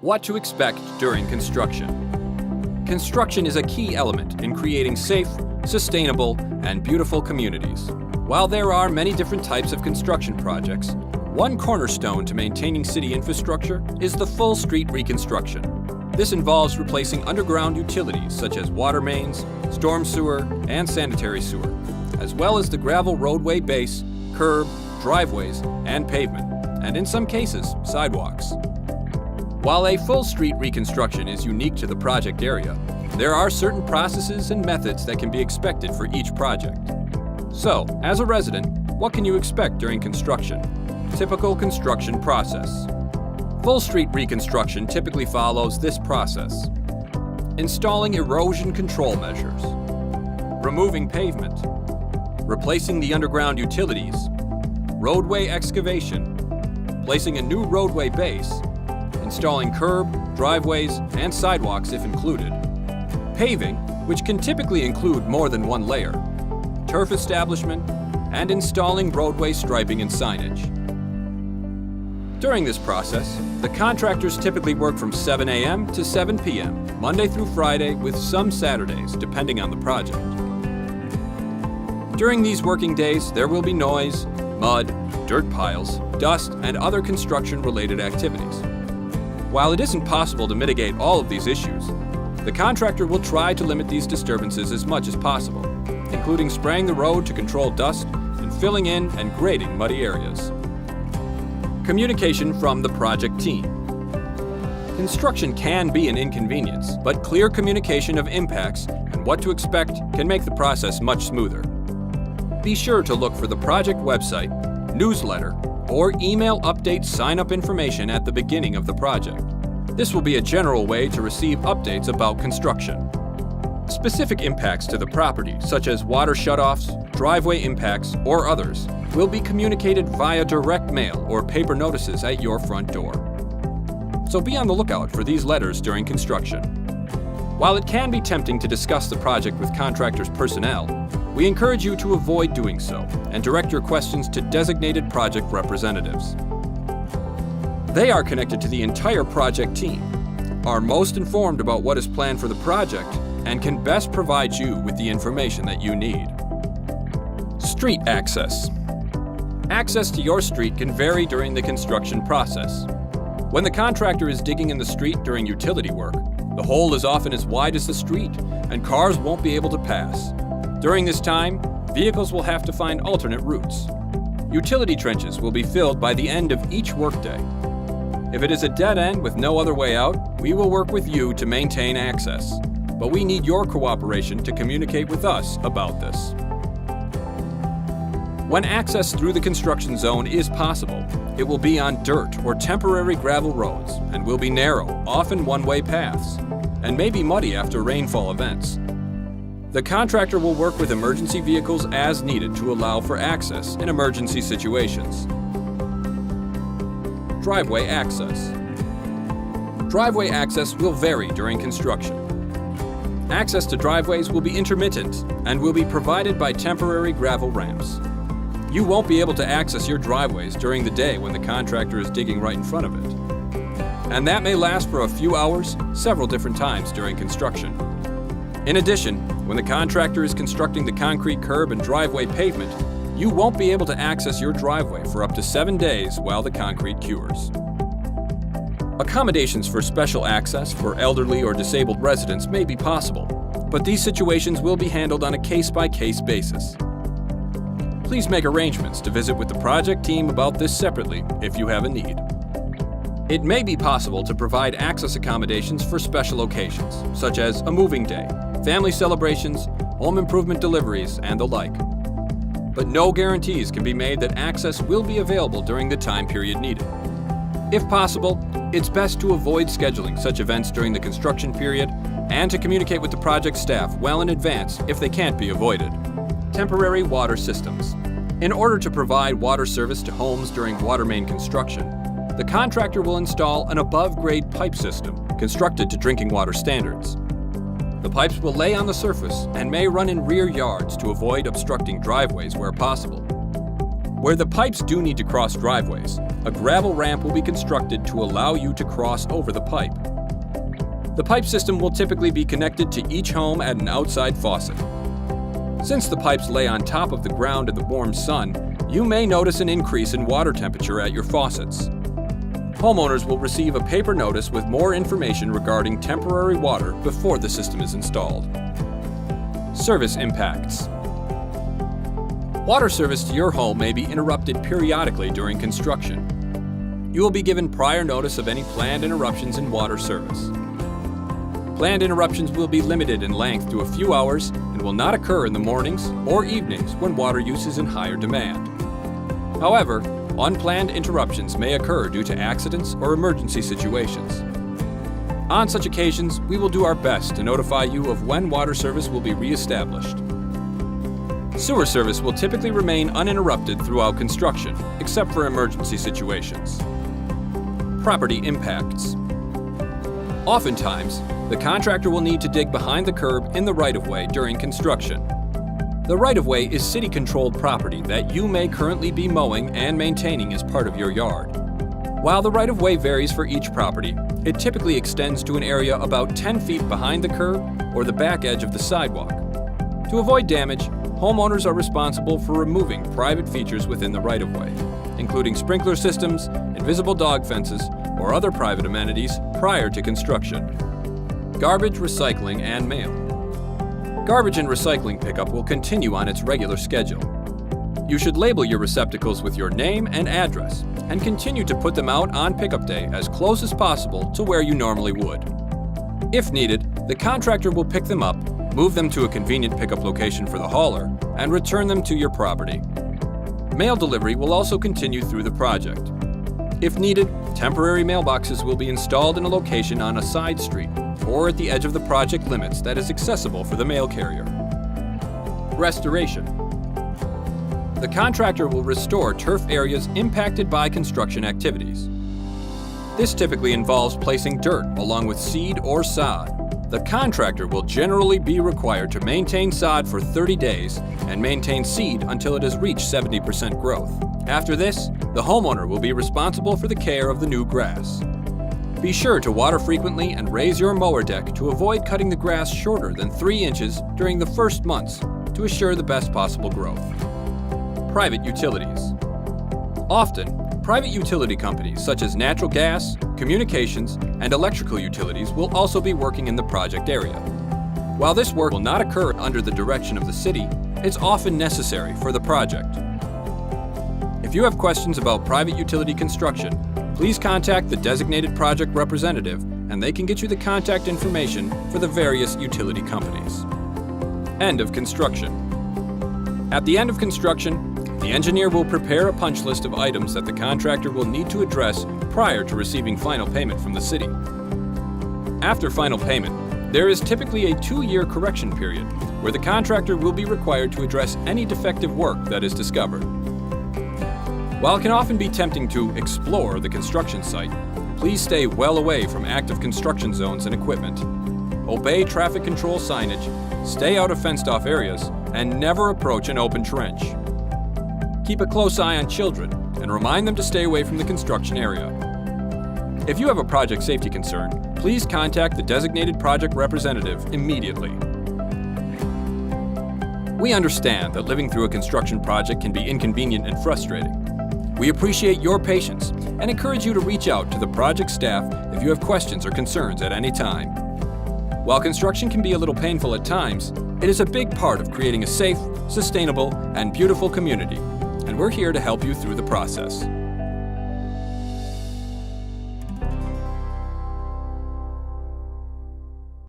What to expect during construction. Construction is a key element in creating safe, sustainable, and beautiful communities. While there are many different types of construction projects, one cornerstone to maintaining city infrastructure is the full street reconstruction. This involves replacing underground utilities such as water mains, storm sewer, and sanitary sewer, as well as the gravel roadway base, curb, driveways, and pavement, and in some cases, sidewalks. While a full street reconstruction is unique to the project area, there are certain processes and methods that can be expected for each project. So, as a resident, what can you expect during construction? Typical construction process. Full street reconstruction typically follows this process: installing erosion control measures, removing pavement, replacing the underground utilities, roadway excavation, placing a new roadway base, installing curb, driveways, and sidewalks if included, paving, which can typically include more than one layer, turf establishment, and installing roadway striping and signage. During this process, the contractors typically work from 7 a.m. to 7 p.m., Monday through Friday, with some Saturdays, depending on the project. During these working days, there will be noise, mud, dirt piles, dust, and other construction-related activities. While it isn't possible to mitigate all of these issues, the contractor will try to limit these disturbances as much as possible, including spraying the road to control dust and filling in and grading muddy areas. Communication from the project team. Construction can be an inconvenience, but clear communication of impacts and what to expect can make the process much smoother. Be sure to look for the project website, newsletter, or email update sign-up information at the beginning of the project. This will be a general way to receive updates about construction. Specific impacts to the property, such as water shutoffs, driveway impacts, or others, will be communicated via direct mail or paper notices at your front door. So be on the lookout for these letters during construction. While it can be tempting to discuss the project with contractors' personnel, we encourage you to avoid doing so and direct your questions to designated project representatives. They are connected to the entire project team, are most informed about what is planned for the project, and can best provide you with the information that you need. Street access. Access to your street can vary during the construction process. When the contractor is digging in the street during utility work, the hole is often as wide as the street, and cars won't be able to pass. During this time, vehicles will have to find alternate routes. Utility trenches will be filled by the end of each workday. If it is a dead end with no other way out, we will work with you to maintain access, but we need your cooperation to communicate with us about this. When access through the construction zone is possible, it will be on dirt or temporary gravel roads and will be narrow, often one-way paths, and may be muddy after rainfall events. The contractor will work with emergency vehicles as needed to allow for access in emergency situations. Driveway access. Driveway access will vary during construction. Access to driveways will be intermittent and will be provided by temporary gravel ramps. You won't be able to access your driveways during the day when the contractor is digging right in front of it. And that may last for a few hours, several different times during construction. In addition, when the contractor is constructing the concrete curb and driveway pavement, you won't be able to access your driveway for up to 7 days while the concrete cures. Accommodations for special access for elderly or disabled residents may be possible, but these situations will be handled on a case-by-case basis. Please make arrangements to visit with the project team about this separately if you have a need. It may be possible to provide access accommodations for special occasions, such as a moving day, family celebrations, home improvement deliveries, and the like. But no guarantees can be made that access will be available during the time period needed. If possible, it's best to avoid scheduling such events during the construction period and to communicate with the project staff well in advance if they can't be avoided. Temporary water systems. In order to provide water service to homes during water main construction, the contractor will install an above-grade pipe system constructed to drinking water standards. The pipes will lay on the surface and may run in rear yards to avoid obstructing driveways where possible. Where the pipes do need to cross driveways, a gravel ramp will be constructed to allow you to cross over the pipe. The pipe system will typically be connected to each home at an outside faucet. Since the pipes lay on top of the ground in the warm sun, you may notice an increase in water temperature at your faucets. Homeowners will receive a paper notice with more information regarding temporary water before the system is installed. Service impacts. Water service to your home may be interrupted periodically during construction. You will be given prior notice of any planned interruptions in water service. Planned interruptions will be limited in length to a few hours and will not occur in the mornings or evenings when water use is in higher demand. However, unplanned interruptions may occur due to accidents or emergency situations. On such occasions, we will do our best to notify you of when water service will be reestablished. Sewer service will typically remain uninterrupted throughout construction, except for emergency situations. Property impacts. Oftentimes, the contractor will need to dig behind the curb in the right-of-way during construction. The right-of-way is city-controlled property that you may currently be mowing and maintaining as part of your yard. While the right-of-way varies for each property, it typically extends to an area about 10 feet behind the curb or the back edge of the sidewalk. To avoid damage, homeowners are responsible for removing private features within the right-of-way, including sprinkler systems, invisible dog fences, or other private amenities prior to construction. Garbage, recycling, and mail. Garbage and recycling pickup will continue on its regular schedule. You should label your receptacles with your name and address, and continue to put them out on pickup day as close as possible to where you normally would. If needed, the contractor will pick them up, move them to a convenient pickup location for the hauler, and return them to your property. Mail delivery will also continue through the project. If needed, temporary mailboxes will be installed in a location on a side street or at the edge of the project limits that is accessible for the mail carrier. Restoration. The contractor will restore turf areas impacted by construction activities. This typically involves placing dirt along with seed or sod. The contractor will generally be required to maintain sod for 30 days and maintain seed until it has reached 70% growth. After this, the homeowner will be responsible for the care of the new grass. Be sure to water frequently and raise your mower deck to avoid cutting the grass shorter than 3 inches during the first months to assure the best possible growth. Private utilities. Often, private utility companies such as natural gas, communications, and electrical utilities will also be working in the project area. While this work will not occur under the direction of the city, it's often necessary for the project. If you have questions about private utility construction, please contact the designated project representative and they can get you the contact information for the various utility companies. End of construction. At the end of construction, the engineer will prepare a punch list of items that the contractor will need to address prior to receiving final payment from the city. After final payment, there is typically a 2-year correction period where the contractor will be required to address any defective work that is discovered. While it can often be tempting to explore the construction site, please stay well away from active construction zones and equipment. Obey traffic control signage, stay out of fenced-off areas, and never approach an open trench. Keep a close eye on children and remind them to stay away from the construction area. If you have a project safety concern, please contact the designated project representative immediately. We understand that living through a construction project can be inconvenient and frustrating. We appreciate your patience and encourage you to reach out to the project staff if you have questions or concerns at any time. While construction can be a little painful at times, it is a big part of creating a safe, sustainable, and beautiful community, and we're here to help you through the process.